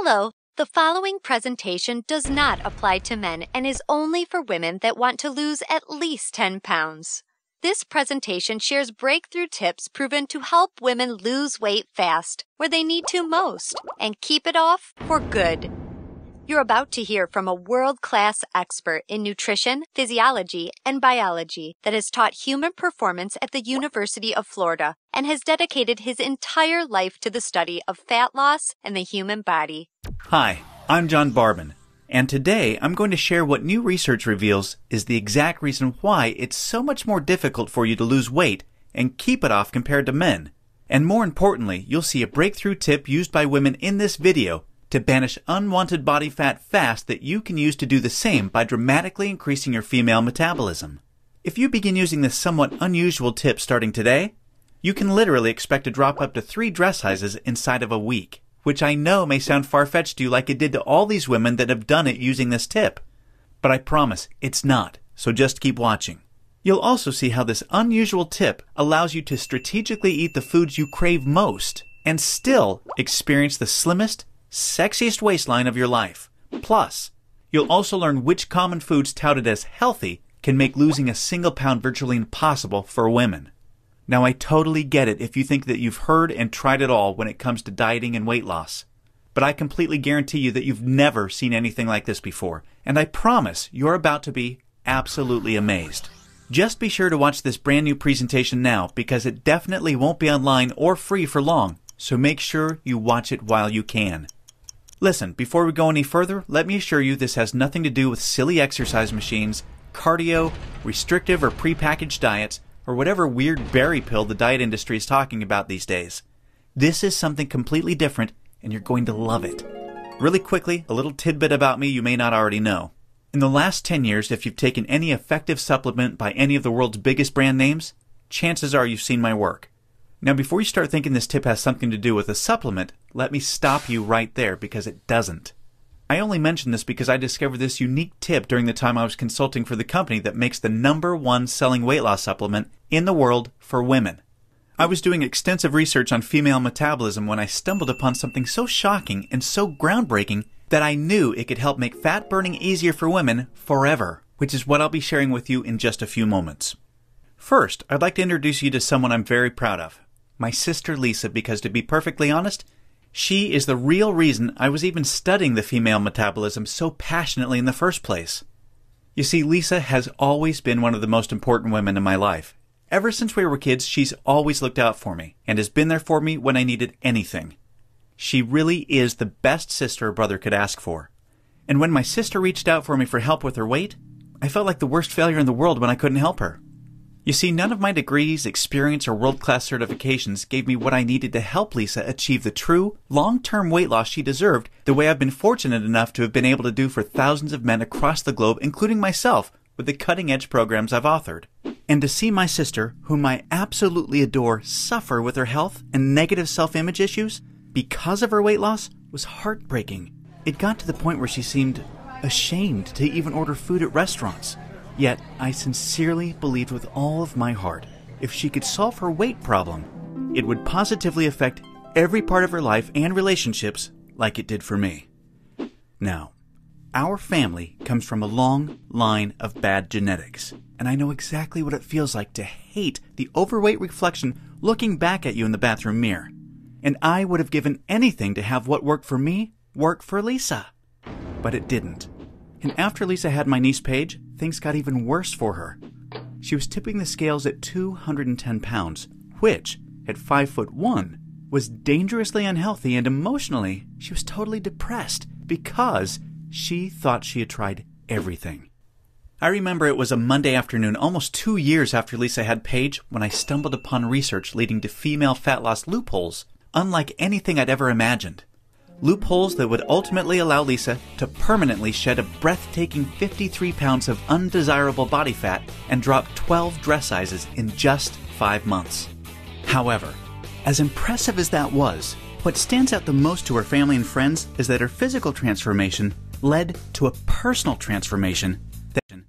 Hello, the following presentation does not apply to men and is only for women that want to lose at least 10 pounds. This presentation shares breakthrough tips proven to help women lose weight fast, where they need to most, and keep it off for good. You're about to hear from a world-class expert in nutrition, physiology, and biology that has taught human performance at the University of Florida and has dedicated his entire life to the study of fat loss and the human body. Hi, I'm John Barban, and today I'm going to share what new research reveals is the exact reason why it's so much more difficult for you to lose weight and keep it off compared to men. And more importantly, you'll see a breakthrough tip used by women in this video to banish unwanted body fat fast that you can use to do the same by dramatically increasing your female metabolism. If you begin using this somewhat unusual tip starting today, you can literally expect to drop up to 3 dress sizes inside of a week, which I know may sound far-fetched to you like it did to all these women that have done it using this tip. But I promise it's not, so just keep watching. You'll also see how this unusual tip allows you to strategically eat the foods you crave most and still experience the slimmest, sexiest waistline of your life. Plus, you'll also learn which common foods touted as healthy can make losing a single pound virtually impossible for women. Now, I totally get it if you think that you've heard and tried it all when it comes to dieting and weight loss. But I completely guarantee you that you've never seen anything like this before, and I promise you're about to be absolutely amazed. Just be sure to watch this brand new presentation now because it definitely won't be online or free for long, so make sure you watch it while you can. Listen, before we go any further, let me assure you this has nothing to do with silly exercise machines, cardio, restrictive or prepackaged diets, or whatever weird berry pill the diet industry is talking about these days. This is something completely different, and you're going to love it. Really quickly, a little tidbit about me you may not already know. In the last 10 years, if you've taken any effective supplement by any of the world's biggest brand names, chances are you've seen my work. Now, before you start thinking this tip has something to do with a supplement, let me stop you right there because it doesn't. I only mention this because I discovered this unique tip during the time I was consulting for the company that makes the #1 selling weight loss supplement in the world for women. I was doing extensive research on female metabolism when I stumbled upon something so shocking and so groundbreaking that I knew it could help make fat burning easier for women forever, which is what I'll be sharing with you in just a few moments. First, I'd like to introduce you to someone I'm very proud of. My sister Lisa, because to be perfectly honest, she is the real reason I was even studying the female metabolism so passionately in the first place. You see, Lisa has always been one of the most important women in my life. Ever since we were kids, she's always looked out for me and has been there for me when I needed anything. She really is the best sister a brother could ask for. And when my sister reached out for me for help with her weight, I felt like the worst failure in the world when I couldn't help her. You see, none of my degrees, experience, or world-class certifications gave me what I needed to help Lisa achieve the true, long-term weight loss she deserved the way I've been fortunate enough to have been able to do for thousands of men across the globe, including myself, with the cutting-edge programs I've authored. And to see my sister, whom I absolutely adore, suffer with her health and negative self-image issues because of her weight loss was heartbreaking. It got to the point where she seemed ashamed to even order food at restaurants. Yet, I sincerely believed with all of my heart, if she could solve her weight problem, it would positively affect every part of her life and relationships like it did for me. Now, our family comes from a long line of bad genetics, and I know exactly what it feels like to hate the overweight reflection looking back at you in the bathroom mirror. And I would have given anything to have what worked for me work for Lisa. But it didn't. And after Lisa had my niece Paige, things got even worse for her. She was tipping the scales at 210 pounds, which, at 5'1", was dangerously unhealthy, and emotionally, she was totally depressed because she thought she had tried everything. I remember it was a Monday afternoon, almost 2 years after Lisa had Paige, when I stumbled upon research leading to female fat loss loopholes, unlike anything I'd ever imagined. Loopholes that would ultimately allow Lisa to permanently shed a breathtaking 53 pounds of undesirable body fat and drop 12 dress sizes in just 5 months. However, as impressive as that was, what stands out the most to her family and friends is that her physical transformation led to a personal transformation that